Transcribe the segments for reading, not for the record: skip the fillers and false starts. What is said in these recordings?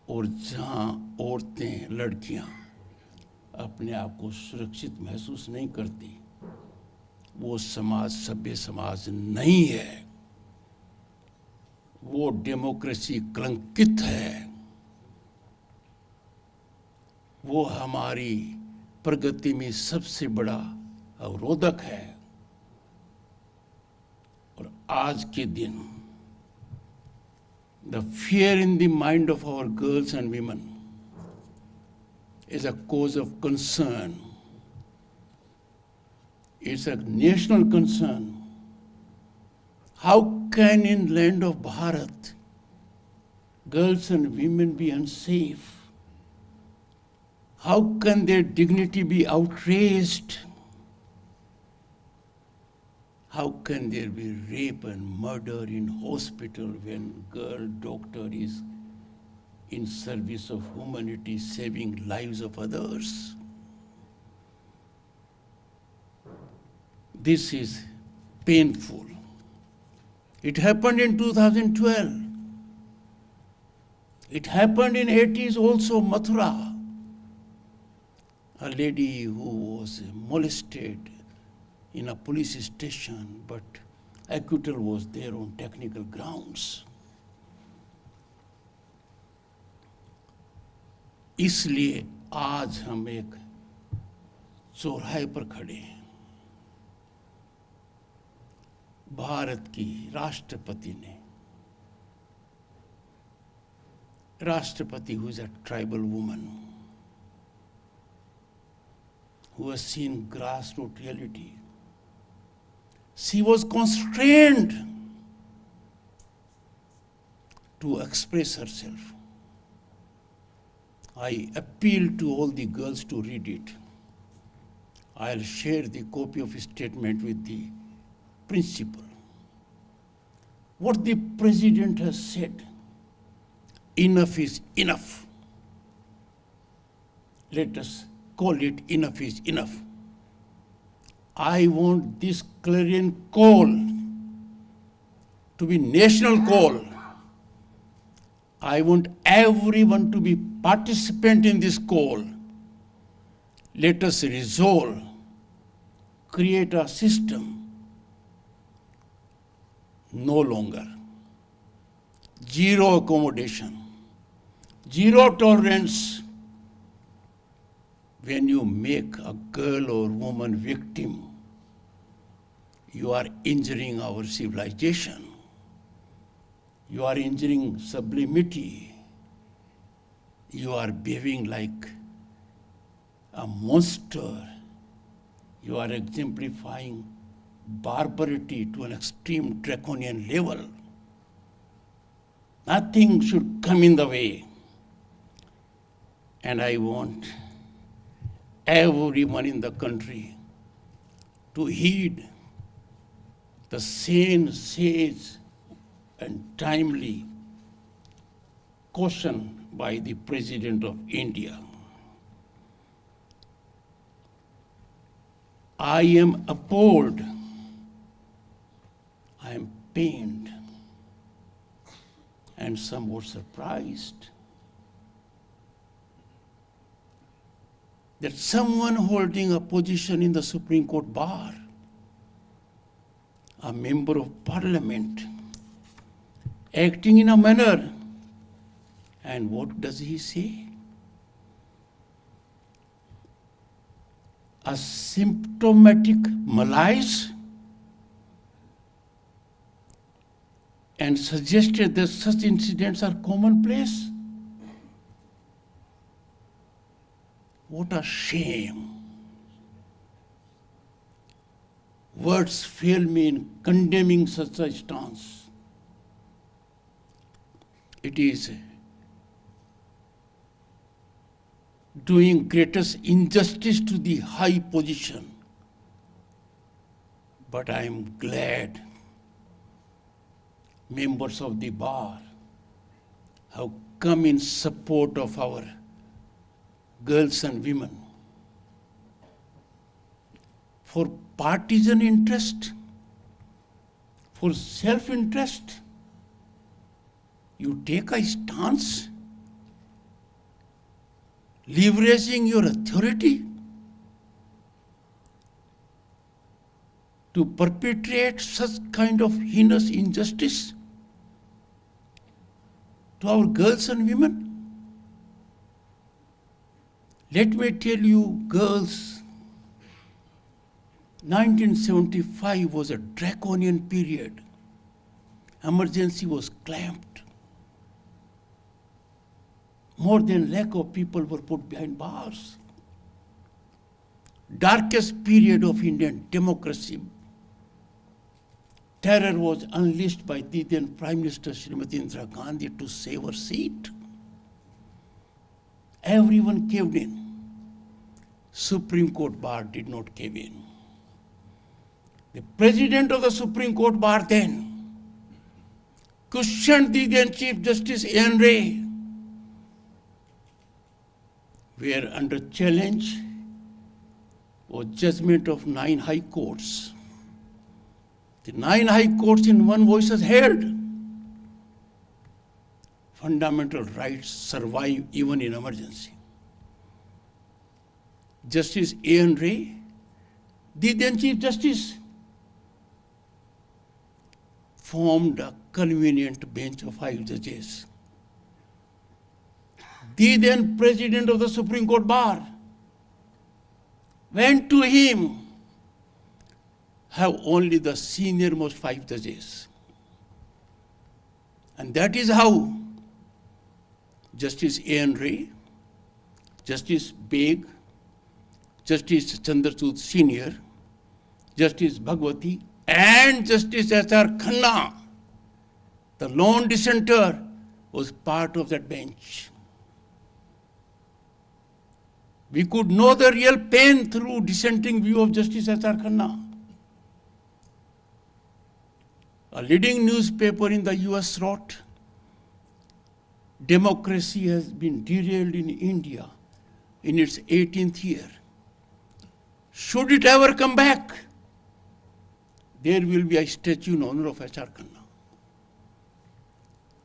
और जहाँ औरतें, लड़कियाँ अपने आप को सुरक्षित महसूस नहीं करती, वो समाज सभ्य समाज नहीं है, वो डेमोक्रेसी कलंकित है, वो हमारी प्रगति में सबसे बड़ा अवरोधक है। और आज के दिन the fear in the mind of our girls and women is a cause of concern. It's a national concern. How can in land of Bharat girls and women be unsafe? How can their dignity be outraged? How can there be rape and murder in hospital when girl doctor is in service of humanity, saving lives of others? This is painful. It happened in 2012. It happened in 80s also, Mathura. A lady who was molested in a police station, but acquittal was there on technical grounds. इसलिए आज हम एक चौराहे पर खड़े हैं। भारत की राष्ट्रपति ने, राष्ट्रपति who is a tribal woman, who has seen grassroots reality, she was constrained to express herself. I appeal to all the girls to read it. I'll share the copy of a statement with the principal. What the president has said, enough is enough. Let us call it enough is enough. I want this clarion call to be national call. I want everyone to be participant in this call. Let us resolve, create a system. No longer. Zero accommodation, zero tolerance. When you make a girl or woman victim, you are injuring our civilization. You are injuring sublimity. You are behaving like a monster. You are exemplifying barbarity to an extreme draconian level. Nothing should come in the way. And I want everyone in the country to heed the sane, sage, and timely caution by the President of India. I am appalled, I am pained, and somewhat surprised that someone holding a position in the Supreme Court bar, a member of parliament, acting in a manner, and what does he say? A symptomatic malaise, and suggested that such incidents are commonplace. What a shame. Words fail me in condemning such a stance. It is doing greatest injustice to the high position. But I am glad members of the bar have come in support of our girls and women. For partisan interest, for self-interest, you take a stance leveraging your authority to perpetrate such kind of heinous injustice to our girls and women? Let me tell you, girls, 1975 was a draconian period. Emergency was clamped. More than lakh of people were put behind bars. Darkest period of Indian democracy. Terror was unleashed by the then Prime Minister Srimati Indira Gandhi to save her seat. Everyone caved in. Supreme Court bar did not cave in. The President of the Supreme Court bar then questioned the then Chief Justice A.N. Ray, where under challenge was judgment of 9 high courts. The 9 high courts in one voice has held fundamental rights survive even in emergency. Justice A.N. Ray, the then Chief Justice, formed a convenient bench of 5 judges. The then President of the Supreme Court bar went to him, have only the senior most 5 judges. And that is how Justice A.N. Ray, Justice Beg, Justice Chandrachud Senior, Justice Bhagwati, and Justice S.R. Khanna, the lone dissenter, was part of that bench. We could know the real pain through dissenting view of Justice S.R. Khanna. A leading newspaper in the US wrote, democracy has been derailed in India in its 18th year. Should it ever come back, there will be a statue in honor of H.R. Khanna.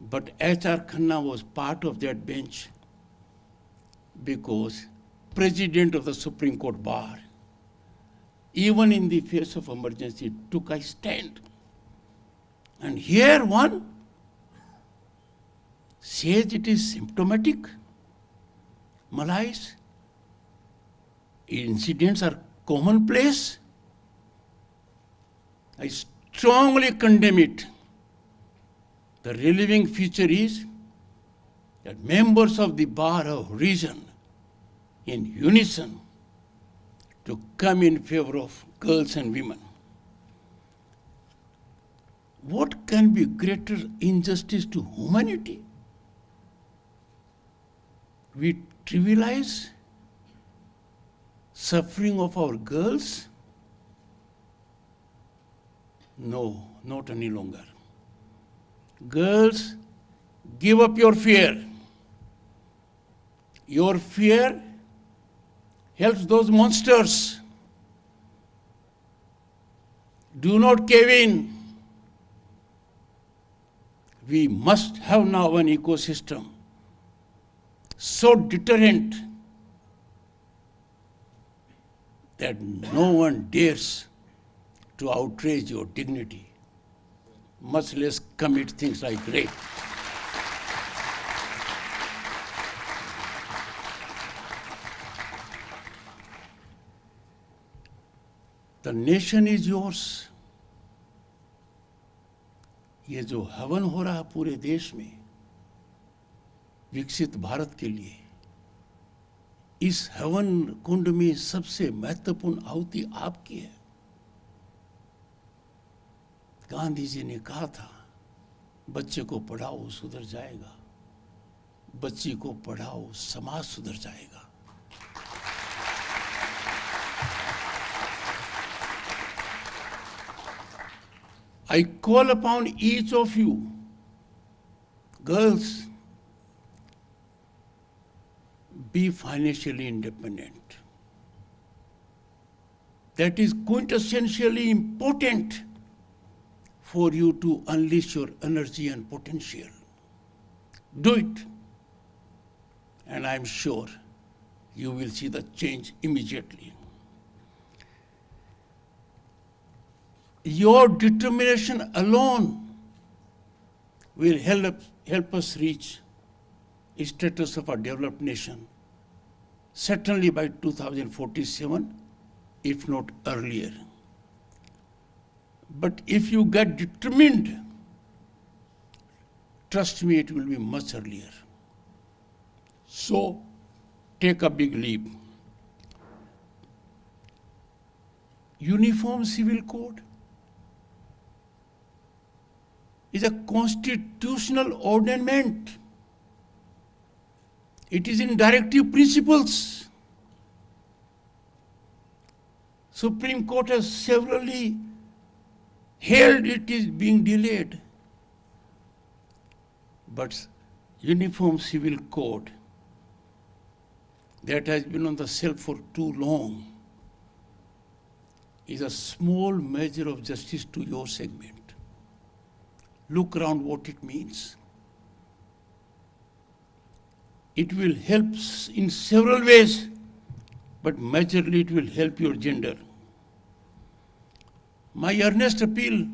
But H.R. Khanna was part of that bench because President of the Supreme Court bar, even in the face of emergency, took a stand. And here one says it is symptomatic, malaise, incidents are commonplace. I strongly condemn it. The relieving feature is that members of the bar have risen in unison to come in favor of girls and women. What can be greater injustice to humanity? We trivialize suffering of our girls? No, not any longer. Girls, give up your fear. Your fear helps those monsters. Do not cave in. We must have now an ecosystem so deterrent that no one dares to outrage your dignity, much less commit things like rape. The nation is yours. ये जो हवन हो रहा है पूरे देश में विकसित भारत के लिए, इस हवन कुंड में सबसे महत्वपूर्ण आहुति आपकी है। गांधी जी ने कहा था, बच्चे को पढ़ाओ सुधर जाएगा, बच्ची को पढ़ाओ समाज सुधर जाएगा। I call upon each of you, girls, be financially independent. That is quintessentially important for you to unleash your energy and potential. Do it. And I'm sure you will see the change immediately. Your determination alone will help us reach a status of a developed nation, certainly by 2047, if not earlier. But if you get determined, trust me, it will be much earlier. So, take a big leap. Uniform Civil Code is a constitutional ornament. It is in directive principles. Supreme Court has severally held it is being delayed. But Uniform Civil Code that has been on the shelf for too long is a small measure of justice to your segment. Look around what it means. It will help in several ways, but majorly it will help your gender. My earnest appeal,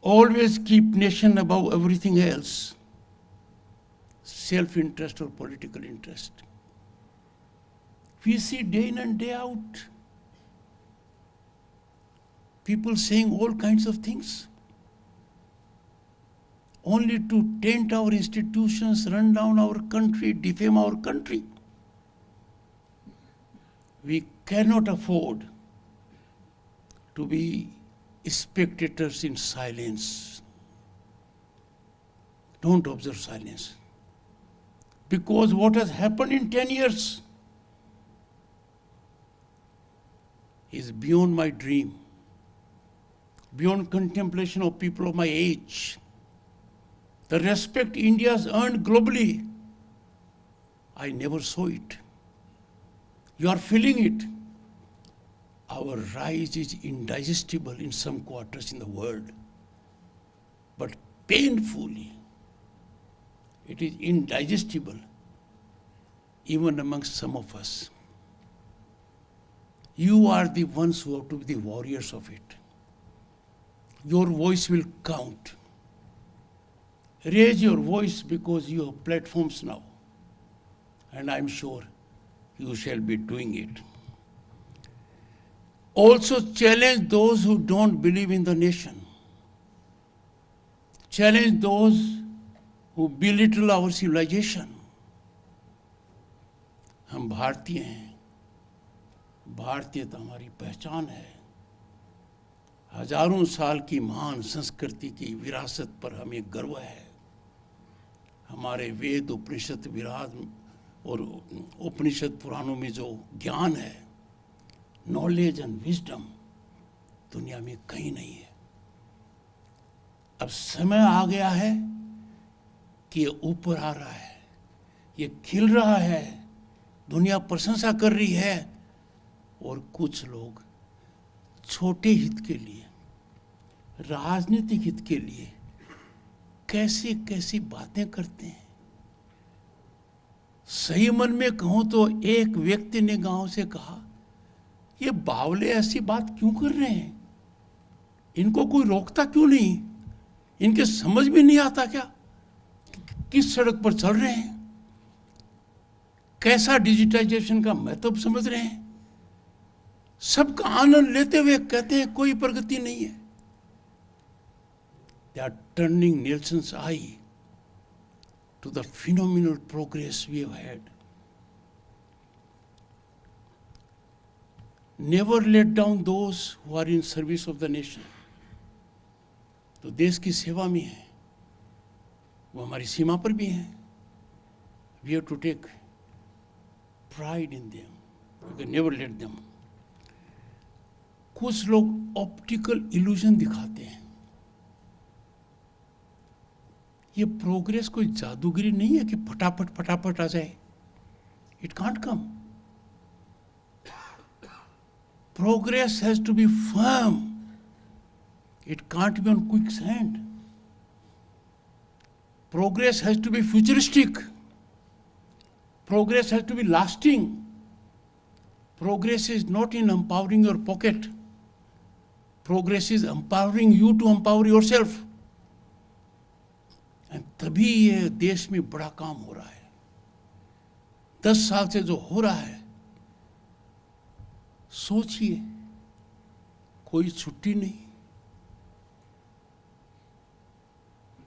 always keep nation above everything else, self-interest or political interest. We see day in and day out people saying all kinds of things, only to taint our institutions, run down our country, defame our country. We cannot afford to be spectators in silence. Don't observe silence. Because what has happened in 10 years is beyond my dream, beyond contemplation of people of my age. The respect India has earned globally, I never saw it. You are feeling it. Our rise is indigestible in some quarters in the world, but painfully, it is indigestible even amongst some of us. You are the ones who have to be the warriors of it. Your voice will count. Raise your voice because you have platforms now, and I'm sure you shall be doing it. Also challenge those who don't believe in the nation. Challenge those who belittle our civilization. हम भारतीय हैं, भारतीयता हमारी पहचान है। हजारों साल की महान संस्कृति की विरासत पर हमें गर्व है। हमारे वेद उपनिषद विराज और उपनिषद पुराणों में जो ज्ञान है, नॉलेज एंड विजडम, दुनिया में कहीं नहीं है। अब समय आ गया है कि ये ऊपर आ रहा है, ये खिल रहा है, दुनिया प्रशंसा कर रही है, और कुछ लोग छोटे हित के लिए, राजनीतिक हित के लिए कैसी कैसी बातें करते हैं। सही मन में कहूं तो एक व्यक्ति ने गांव से कहा, ये बावले ऐसी बात क्यों कर रहे हैं, इनको कोई रोकता क्यों नहीं, इनके समझ में नहीं आता क्या किस सड़क पर चल रहे हैं, कैसा डिजिटाइजेशन का महत्व समझ रहे हैं। सबका आनंद लेते हुए कहते हैं कोई प्रगति नहीं है। They are turning Nelson's eye to the phenomenal progress we have had. Never let down those who are in service of the nation. तो देश की सेवा में है, वो हमारी सीमा पर भी हैं। We have to take pride in them. We can never let them. कुछ लोग ऑप्टिकल इल्यूजन दिखाते हैं। ये प्रोग्रेस कोई जादूगिरी नहीं है कि फटाफट फटाफट आ जाए। It can't come. Progress has to be firm. It can't be on quicksand. Progress has to be futuristic. Progress has to be lasting. Progress is not in empowering your pocket. Progress is empowering you to empower yourself. And तभी ये देश में बड़ा काम हो रहा है. 10 साल से जो हो रहा है, सोचिए, कोई छुट्टी नहीं.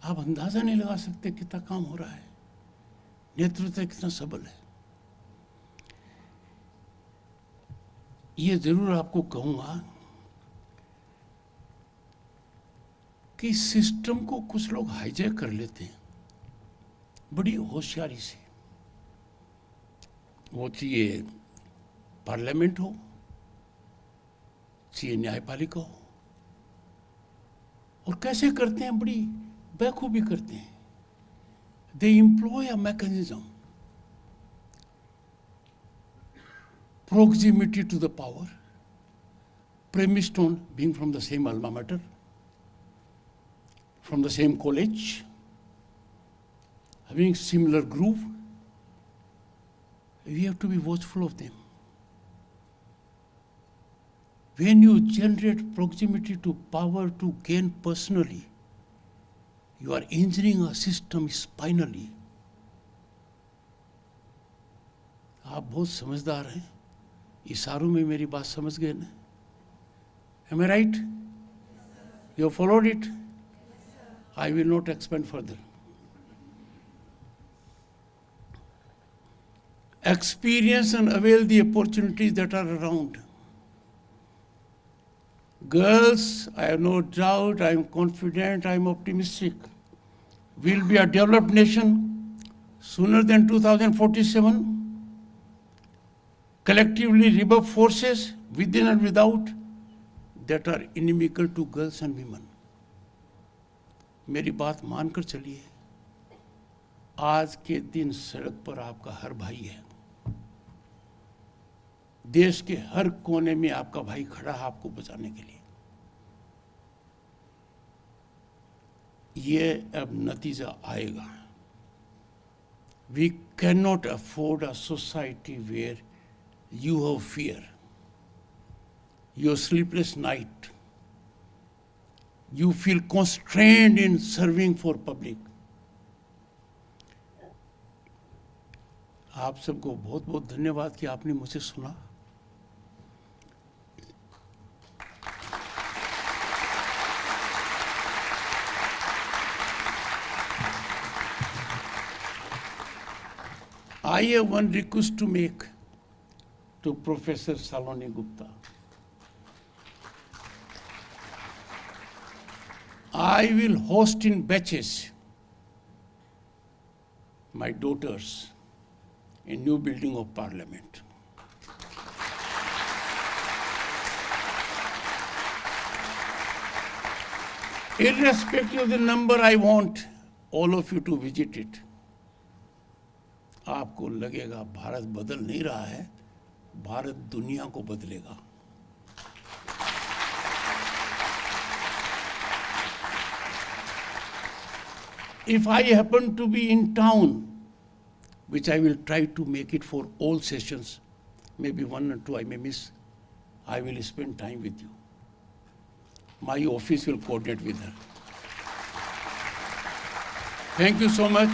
आप अंदाजा नहीं लगा सकते कितना काम हो रहा है. नेतृत्व कितना सबल है. ये जरूर आपको कहूंगा कि सिस्टम को कुछ लोग हाईजैक कर लेते हैं बड़ी होशियारी से. वो चाहिए पार्लियामेंट हो, चाहिए न्यायपालिका हो, और कैसे करते हैं, बड़ी बेखूबी करते हैं. They employ a mechanism, proximity to the power, premised on being from the same alma mater, from the same college, having similar groove. We have to be watchful of them. When you generate proximity to power to gain personally, you are injuring a system spinally. आप बहुत समझदार हैं, इशारों में मेरी बात समझ गए ना? Am I right? You have followed it? I will not expand further. Experience and avail the opportunities that are around. Girls, I have no doubt, I am confident, I am optimistic. We'll be a developed nation sooner than 2047. Collectively rebuff forces within and without that are inimical to girls and women. मेरी बात मानकर चलिए. आज के दिन सड़क पर आपका हर भाई है. देश के हर कोने में आपका भाई खड़ा है आपको बचाने के लिए. ये अब नतीजा आएगा. We cannot afford a society where you have fear, your sleepless night, you feel constrained in serving for public. आप सबको बहुत बहुत धन्यवाद कि आपने मुझे सुना. I have one request to make to Professor Saloni Gupta. I will host in batches my daughters in new building of Parliament. Irrespective of the number, I want all of you to visit it. आपको लगेगा भारत बदल नहीं रहा है, भारत दुनिया को बदलेगा. If I happen to be in town, which I will try to make it for all sessions, maybe 1 or 2 I may miss, I will spend time with you. My office will coordinate with her. Thank you so much.